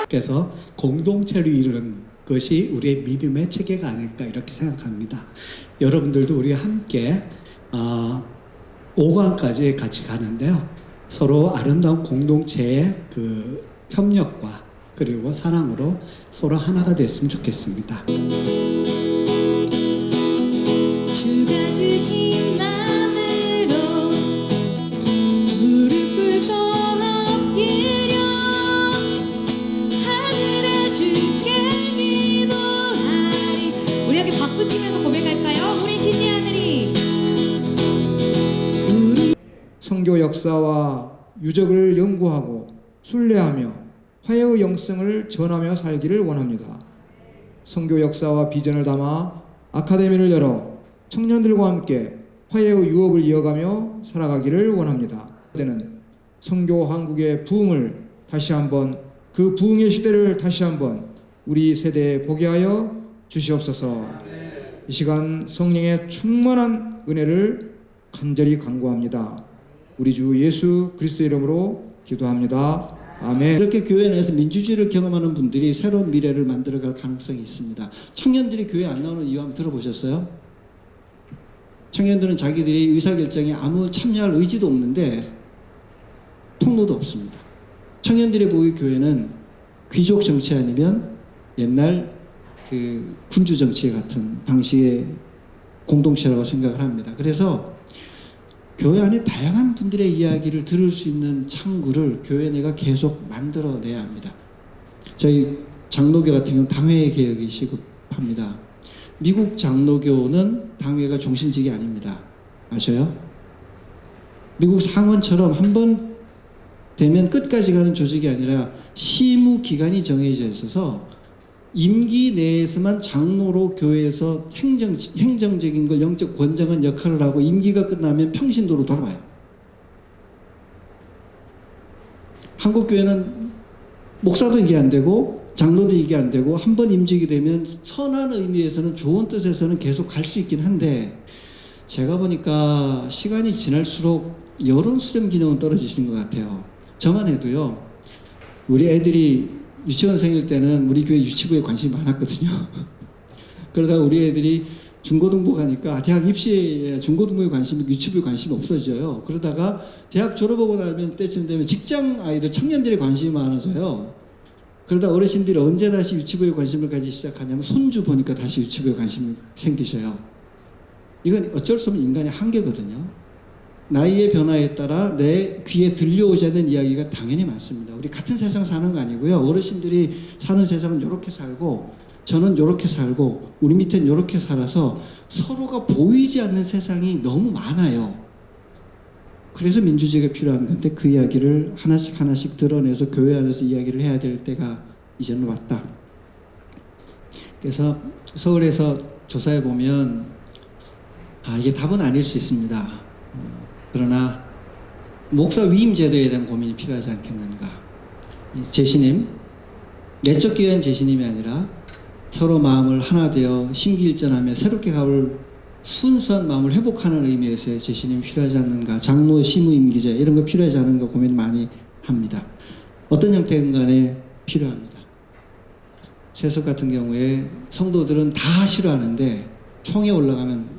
그래서 공동체를 이루는 것이 우리의 믿음의 체계가 아닐까 이렇게 생각합니다. 여러분들도 우리가 함께 5강까지 같이 가는데요. 서로 아름다운 공동체의 그 협력과 그리고 사랑으로 서로 하나가 됐으면 좋겠습니다. 주가 주신 마음으로 무릎 꿇고 엎드려 하늘아 주께 기도하리. 우리 함께 박수 치면서 고백할까요? 우리 시대 하늘이 선교 역사와 유적을 연구하고 순례하며 화해의 영성을 전하며 살기를 원합니다. 선교 역사와 비전을 담아 아카데미를 열어 청년들과 함께 화해의 유업을 이어가며 살아가기를 원합니다. 때는 선교 한국의 부흥을 다시 한번, 그 부흥의 시대를 다시 한번 우리 세대에 보게 하여 주시옵소서. 이 시간 성령의 충만한 은혜를 간절히 간구합니다. 우리 주 예수 그리스도 이름으로 기도합니다. 아멘. 이렇게 교회 내에서 민주주의를 경험하는 분들이 새로운 미래를 만들어갈 가능성이 있습니다. 청년들이 교회 안 나오는 이유 한번 들어보셨어요? 청년들은 자기들이 의사결정에 아무 참여할 의지도 없는데 통로도 없습니다. 청년들이 보기 교회는 귀족 정치 아니면 옛날 그 군주 정치 같은 방식의 공동체라고 생각을 합니다. 그래서 교회 안에 다양한 분들의 이야기를 들을 수 있는 창구를 교회 내가 계속 만들어내야 합니다. 저희 장로교 같은 경우는 당회 개혁이 시급합니다. 미국 장로교는 당회가 종신직이 아닙니다. 아셔요? 미국 상원처럼 한 번 되면 끝까지 가는 조직이 아니라 시무 기간이 정해져 있어서 임기 내에서만 장로로 교회에서 행정적인 걸 영적 권장한 역할을 하고 임기가 끝나면 평신도로 돌아와요. 한국 교회는 목사도 이게 안 되고 장로도 이게 안 되고 한 번 임직이 되면 선한 의미에서는 좋은 뜻에서는 계속 갈 수 있긴 한데 제가 보니까 시간이 지날수록 여론 수렴 기능은 떨어지시는 것 같아요. 저만 해도요. 우리 애들이 유치원생일 때는 우리 교회 유치부에 관심이 많았거든요. 그러다가 우리 애들이 중고등부 가니까 대학 입시에 중고등부에 관심이 유치부에 관심이 없어져요. 그러다가 대학 졸업하고 나면 때쯤 되면 직장 아이들 청년들의 관심이 많아져요. 그러다 어르신들이 언제 다시 유치부에 관심을 가지기 시작하냐면 손주 보니까 다시 유치부에 관심이 생기셔요. 이건 어쩔 수 없는 인간의 한계거든요. 나이의 변화에 따라 내 귀에 들려오지 않는 이야기가 당연히 많습니다. 우리 같은 세상 사는 거 아니고요. 어르신들이 사는 세상은 이렇게 살고 저는 이렇게 살고 우리 밑에는 이렇게 살아서 서로가 보이지 않는 세상이 너무 많아요. 그래서 민주주의가 필요한 건데 그 이야기를 하나씩 하나씩 드러내서 교회 안에서 이야기를 해야 될 때가 이제는 왔다. 그래서 서울에서 조사해 보면 이게 답은 아닐 수 있습니다. 그러나 목사 위임 제도에 대한 고민이 필요하지 않겠는가. 제신임, 내적 기회한 제신임이 아니라 서로 마음을 하나 되어 심기일전하며 새롭게 가볼 순수한 마음을 회복하는 의미에서의 제신임이 필요하지 않는가. 장로 시무 임기제 이런 거 필요하지 않은가 고민 많이 합니다. 어떤 형태든 간에 필요합니다. 세석 같은 경우에 성도들은 다 싫어하는데 총에 올라가면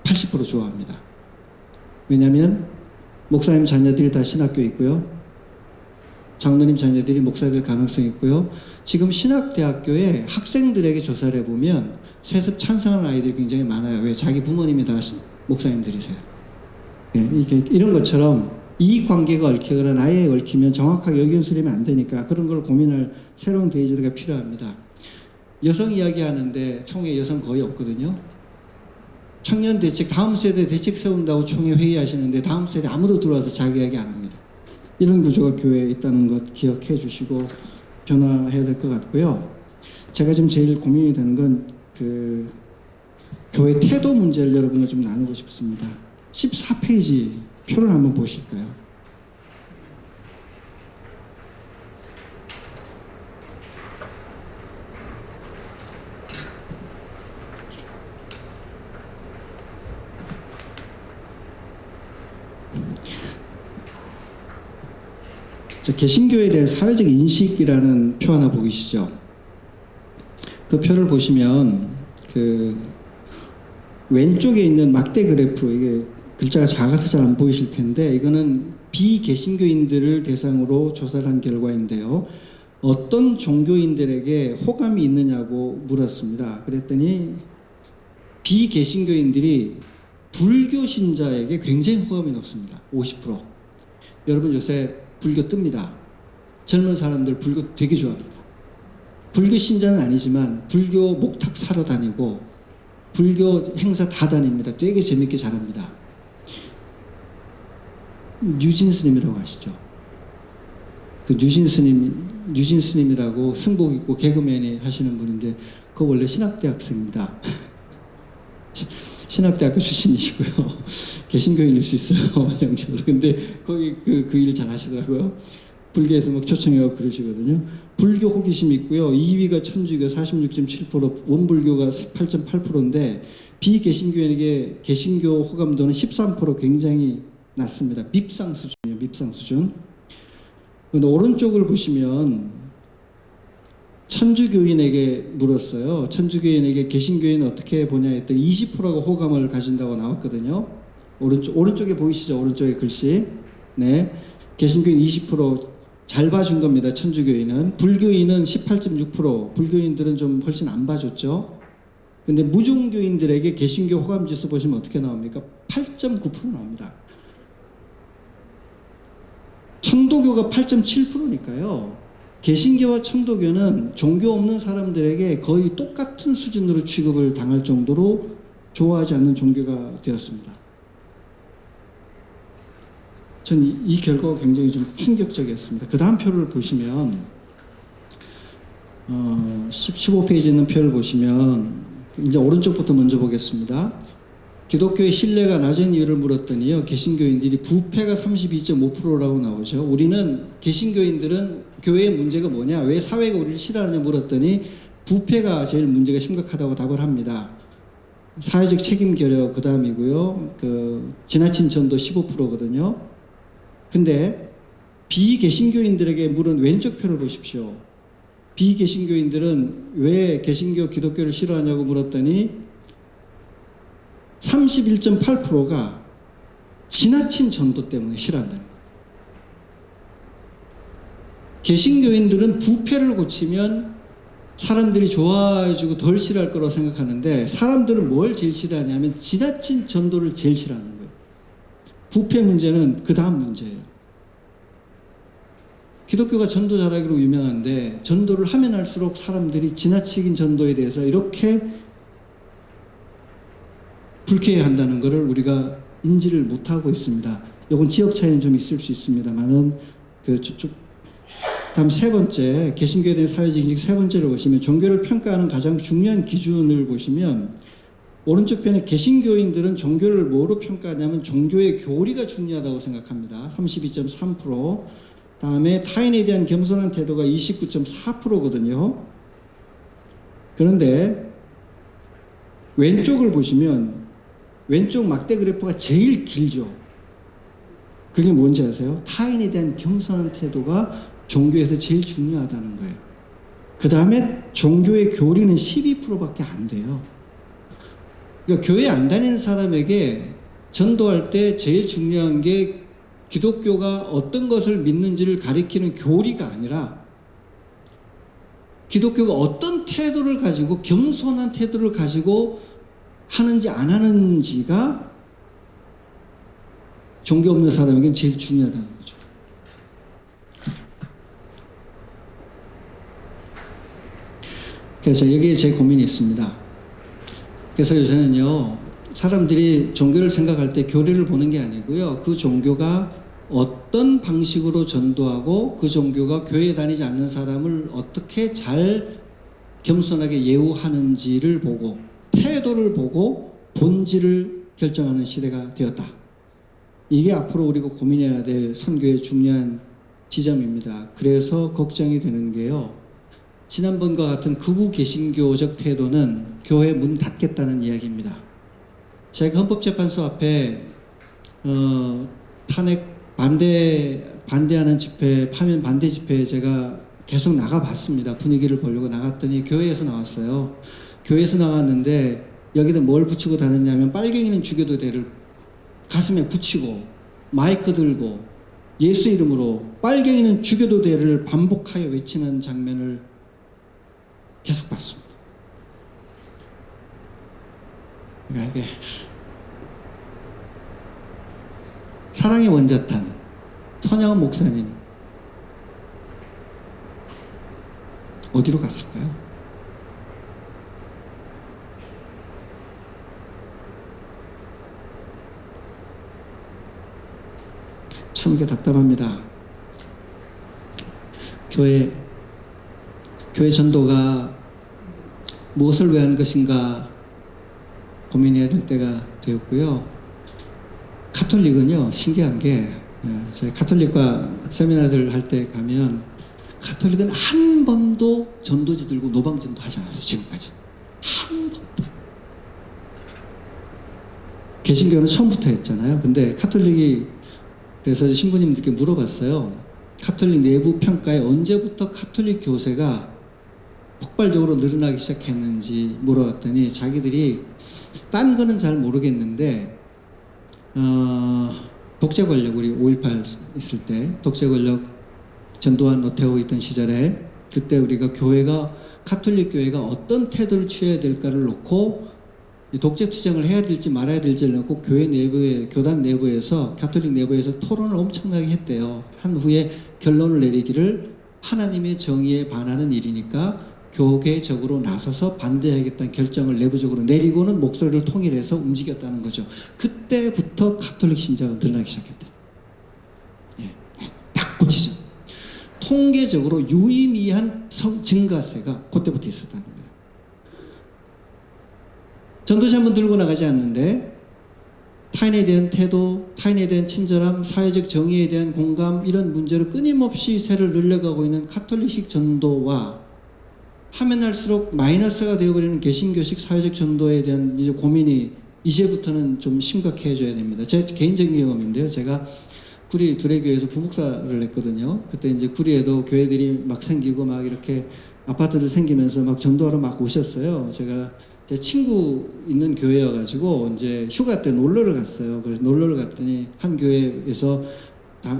80% 좋아합니다. 왜냐하면 목사님 자녀들이 다 신학교에 있고요. 장로님 자녀들이 목사 될 가능성이 있고요. 지금 신학대학교에 학생들에게 조사를 해보면 세습 찬성하는 아이들이 굉장히 많아요. 왜? 자기 부모님이 다 목사님들이세요. 이게 이런 것처럼 이익관계가 얽히거나 나에 얽히면 정확하게 의견 수렴이 안 되니까 그런 걸 고민할 새로운 데이지가 필요합니다. 여성 이야기하는데 총회 여성 거의 없거든요. 청년 대책, 다음 세대 대책 세운다고 총회 회의하시는데 다음 세대 아무도 들어와서 자기 이야기 안 합니다. 이런 구조가 교회에 있다는 것 기억해 주시고 변화해야 될 것 같고요. 제가 지금 제일 고민이 되는 건 그 교회 태도 문제를 여러분과 좀 나누고 싶습니다. 14페이지 표를 한번 보실까요? 개신교에 대한 사회적 인식이라는 표 하나 보이시죠? 그 표를 보시면 그 왼쪽에 있는 막대 그래프, 이게 글자가 작아서 잘 안 보이실 텐데 이거는 비개신교인들을 대상으로 조사를 한 결과인데요. 어떤 종교인들에게 호감이 있느냐고 물었습니다. 그랬더니 비개신교인들이 불교 신자에게 굉장히 호감이 높습니다. 50%. 여러분 요새 불교 뜹니다. 젊은 사람들 불교 되게 좋아합니다. 불교 신자는 아니지만 불교 목탁 사러 다니고 불교 행사 다 다닙니다. 되게 재밌게 잘합니다. 유진 스님이라고 아시죠? 그 유진 스님이라고 승복 입고 개그맨이 하시는 분인데 그 원래 신학대학생입니다. 신학대학교 출신이시고요. 개신교인일 수 있어요. 영적으로. 근데 거기 그 일 잘 하시더라고요. 불교에서 막 초청해서 그러시거든요. 불교 호기심 있고요. 2위가 천주교 46.7%, 원불교가 8.8%인데 비개신교인에게 개신교 호감도는 13%, 굉장히 낮습니다. 밉상 수준이에요. 밉상 수준. 근데 오른쪽을 보시면 천주교인에게 물었어요. 천주교인에게 개신교인은 어떻게 보냐 했더니 20%가 호감을 가진다고 나왔거든요. 오른쪽에 보이시죠? 오른쪽에 글씨. 네. 개신교인 20% 잘 봐준 겁니다. 천주교인은. 불교인은 18.6%. 불교인들은 좀 훨씬 안 봐줬죠. 근데 무종교인들에게 개신교 호감 지수 보시면 어떻게 나옵니까? 8.9% 나옵니다. 천도교가 8.7%니까요. 개신교와 천도교는 종교 없는 사람들에게 거의 똑같은 수준으로 취급을 당할 정도로 좋아하지 않는 종교가 되었습니다. 전 이 결과가 굉장히 좀 충격적이었습니다. 그 다음 표를 보시면 15페이지에 있는 표를 보시면 이제 오른쪽부터 먼저 보겠습니다. 기독교의 신뢰가 낮은 이유를 물었더니요. 개신교인들이 부패가 32.5%라고 나오죠. 우리는 개신교인들은 교회의 문제가 뭐냐? 왜 사회가 우리를 싫어하느냐 물었더니 부패가 제일 문제가 심각하다고 답을 합니다. 사회적 책임 결여 그 다음이고요. 지나친 전도 15%거든요. 근데 비개신교인들에게 물은 왼쪽 표를 보십시오. 비개신교인들은 왜 개신교 기독교를 싫어하냐고 물었더니 31.8%가 지나친 전도 때문에 싫어한다는 거예요. 개신교인들은 부패를 고치면 사람들이 좋아해주고 덜 싫어할 거라고 생각하는데 사람들은 뭘 제일 싫어하냐면 지나친 전도를 제일 싫어하는 거예요. 부패 문제는 그 다음 문제예요. 기독교가 전도 잘하기로 유명한데 전도를 하면 할수록 사람들이 지나치긴 전도에 대해서 이렇게 불쾌해한다는 것을 우리가 인지를 못하고 있습니다. 이건 지역 차이는 좀 있을 수 있습니다만은 다음 세 번째 개신교에 대한 사회적 인식 세 번째를 보시면 종교를 평가하는 가장 중요한 기준을 보시면 오른쪽 편에 개신교인들은 종교를 뭐로 평가하냐면 종교의 교리가 중요하다고 생각합니다. 32.3%. 다음에 타인에 대한 겸손한 태도가 29.4%거든요. 그런데 왼쪽을 보시면 왼쪽 막대 그래프가 제일 길죠. 그게 뭔지 아세요? 타인에 대한 겸손한 태도가 종교에서 제일 중요하다는 거예요. 그 다음에 종교의 교리는 12%밖에 안 돼요. 그러니까 교회 안 다니는 사람에게 전도할 때 제일 중요한 게 기독교가 어떤 것을 믿는지를 가리키는 교리가 아니라 기독교가 어떤 태도를 가지고 겸손한 태도를 가지고 하는지 안 하는지가 종교 없는 사람에게는 제일 중요하다는 거죠. 그래서 여기에 제 고민이 있습니다. 그래서 요새는요, 사람들이 종교를 생각할 때 교리를 보는 게 아니고요, 그 종교가 어떤 방식으로 전도하고 그 종교가 교회에 다니지 않는 사람을 어떻게 잘 겸손하게 예우하는지를 보고 태도를 보고 본질을 결정하는 시대가 되었다. 이게 앞으로 우리가 고민해야 될 선교의 중요한 지점입니다. 그래서 걱정이 되는 게요, 지난번과 같은 극우 개신교적 태도는 교회 문 닫겠다는 이야기입니다. 제가 헌법재판소 앞에 탄핵 반대하는 집회, 파면 반대 집회에 제가 계속 나가봤습니다. 분위기를 보려고 나갔더니 교회에서 나왔어요. 교회에서 나왔는데 여기다 뭘 붙이고 다녔냐면 빨갱이는 죽여도 돼를 가슴에 붙이고 마이크 들고 예수 이름으로 빨갱이는 죽여도 돼를 반복하여 외치는 장면을 계속 봤습니다. 그러니까 이게 사랑의 원자탄 선양원 목사님 어디로 갔을까요? 참 이게 답답합니다. 교회 전도가 무엇을 위한 것인가 고민해야 될 때가 되었고요. 카톨릭은요, 신기한 게, 저희 카톨릭과 세미나들 할 때 가면, 카톨릭은 한 번도 전도지 들고 노방전도 하지 않았어요, 지금까지. 한 번도. 개신교는 처음부터 했잖아요. 근데 카톨릭이, 그래서 신부님들께 물어봤어요. 카톨릭 내부 평가에 언제부터 카톨릭 교세가 폭발적으로 늘어나기 시작했는지 물어봤더니 자기들이 딴 거는 잘 모르겠는데 독재 권력, 우리 5.18 있을 때 독재 권력 전두환 노태우 있던 시절에 그때 우리가 카톨릭 교회가 어떤 태도를 취해야 될까를 놓고 독재 투쟁을 해야 될지 말아야 될지를 놓고 교회 내부에, 교단 내부에서, 가톨릭 내부에서 토론을 엄청나게 했대요. 한 후에 결론을 내리기를 하나님의 정의에 반하는 일이니까 교계적으로 나서서 반대하겠다는 결정을 내부적으로 내리고는 목소리를 통일해서 움직였다는 거죠. 그때부터 가톨릭 신자가 늘어나기 시작했다. 예, 딱 꽂히죠. 통계적으로 유의미한 증가세가 그때부터 있었다는 거예요. 전도지 한번 들고 나가지 않는데 타인에 대한 태도, 타인에 대한 친절함, 사회적 정의에 대한 공감 이런 문제로 끊임없이 세를 늘려가고 있는 카톨릭식 전도와 하면 할수록 마이너스가 되어버리는 개신교식 사회적 전도에 대한 이제 고민이 이제부터는 좀 심각해져야 됩니다. 제 개인적인 경험인데요. 제가 구리 두레교회에서 부목사를 했거든요. 그때 이제 구리에도 교회들이 막 생기고 막 이렇게 아파트들 생기면서 막 전도하러 막 오셨어요. 제가 제 친구 있는 교회여가지고 이제 휴가 때 놀러를 갔어요. 그래서 놀러를 갔더니 한 교회에서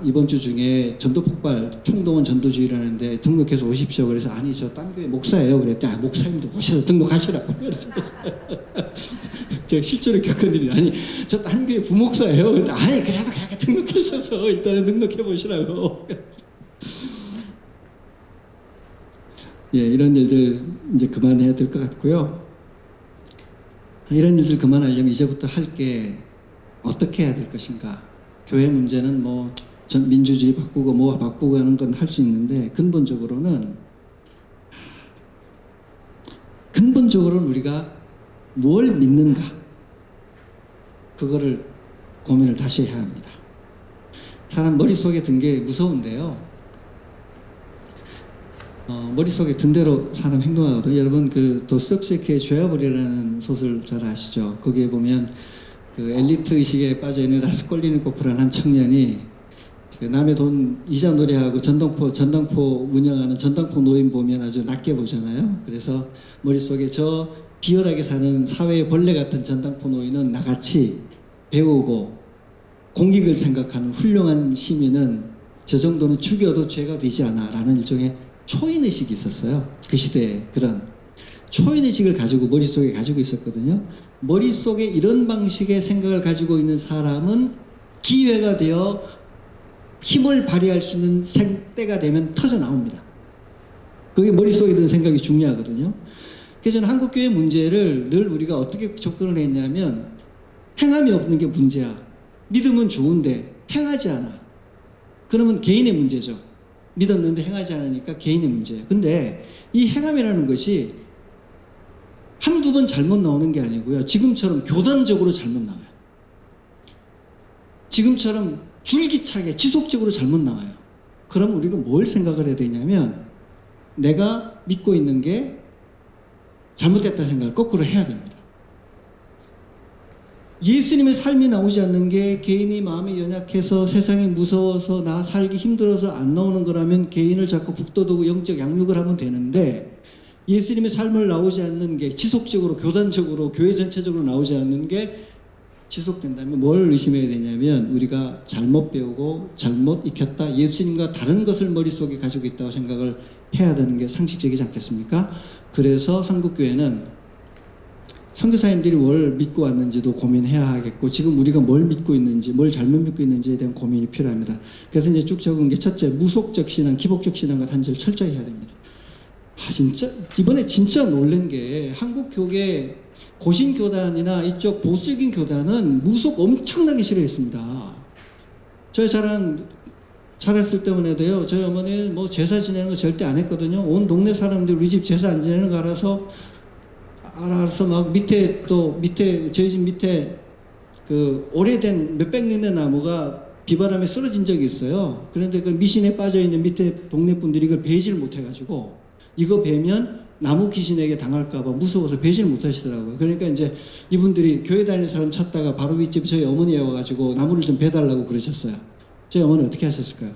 이번 주 중에 전도 폭발 총동원 전도주의라는데 등록해서 오십시오. 그래서 아니 저 딴 교회 목사예요. 그랬더니 목사님도 오셔서 등록하시라고. 제가 실제로 겪은 일이 아니 저 딴 교회 부목사예요. 그랬더니 아니 그래도 그냥 등록하셔서 일단은 등록해 보시라고. 예, 이런 일들 이제 그만해야 될 것 같고요. 이런 일들 그만하려면 이제부터 할 게 어떻게 해야 될 것인가. 교회 문제는 뭐 민주주의 바꾸고 뭐 바꾸고 하는 건 할 수 있는데 근본적으로는 우리가 뭘 믿는가 그거를 고민을 다시 해야 합니다. 사람 머릿속에 든 게 무서운데요. 머릿속에 든 대로 사람 행동하거든요. 여러분 그 도스토옙스키의 죄와벌이라는 소설 잘 아시죠? 거기에 보면 그 엘리트 의식에 빠져있는 라스콜리니코프라는 한 청년이 그 남의 돈 이자 노래하고 전당포 운영하는 전당포 노인 보면 아주 낮게 보잖아요. 그래서 머릿속에 저 비열하게 사는 사회의 벌레 같은 전당포 노인은 나같이 배우고 공익을 생각하는 훌륭한 시민은 저 정도는 죽여도 죄가 되지 않아 라는 일종의 초인의식이 있었어요. 그 시대에 그런 초인의식을 가지고 머릿속에 가지고 있었거든요. 머릿속에 이런 방식의 생각을 가지고 있는 사람은 기회가 되어 힘을 발휘할 수 있는 때가 되면 터져 나옵니다. 그게 머릿속에 드는 생각이 중요하거든요. 그래서 저는 한국교회 문제를 늘 우리가 어떻게 접근을 했냐면 행함이 없는 게 문제야. 믿음은 좋은데 행하지 않아. 그러면 개인의 문제죠. 믿었는데 행하지 않으니까 개인의 문제예요. 근데 이 행함이라는 것이 한두 번 잘못 나오는 게 아니고요. 지금처럼 교단적으로 잘못 나와요. 지금처럼 줄기차게 지속적으로 잘못 나와요. 그럼 우리가 뭘 생각을 해야 되냐면 내가 믿고 있는 게 잘못됐다 생각을 거꾸로 해야 됩니다. 예수님의 삶이 나오지 않는 게 개인이 마음이 연약해서 세상이 무서워서 나 살기 힘들어서 안 나오는 거라면 개인을 자꾸 북돋우고 영적 양육을 하면 되는데 예수님의 삶을 나오지 않는 게 지속적으로 교단적으로 교회 전체적으로 나오지 않는 게 지속된다면 뭘 의심해야 되냐면 우리가 잘못 배우고 잘못 익혔다 예수님과 다른 것을 머릿속에 가지고 있다고 생각을 해야 되는 게 상식적이지 않겠습니까? 그래서 한국교회는 선교사님들이 뭘 믿고 왔는지도 고민해야 하겠고 지금 우리가 뭘 믿고 있는지 뭘 잘못 믿고 있는지에 대한 고민이 필요합니다. 그래서 이제 쭉 적은 게 첫째 무속적 신앙, 기복적 신앙과 단절을 철저히 해야 됩니다. 진짜 이번에 진짜 놀란 게 한국 교계 고신 교단이나 이쪽 보수적인 교단은 무속 엄청나게 싫어했습니다. 저희 자랐을 때문에도요. 저희 어머니는 뭐 제사 지내는 거 절대 안 했거든요. 온 동네 사람들이 우리 집 제사 안 지내는 거 알아서 막 밑에 저희 집 밑에 그 오래된 몇백 년의 나무가 비바람에 쓰러진 적이 있어요. 그런데 그 미신에 빠져 있는 밑에 동네 분들이 이걸 베지를 못 해가지고 이거 베면 나무 귀신에게 당할까봐 무서워서 배신을 못 하시더라고요. 그러니까 이제 이분들이 교회 다니는 사람 찾다가 바로 윗집 저희 어머니에 와가지고 나무를 좀 베달라고 그러셨어요. 저희 어머니 어떻게 하셨을까요?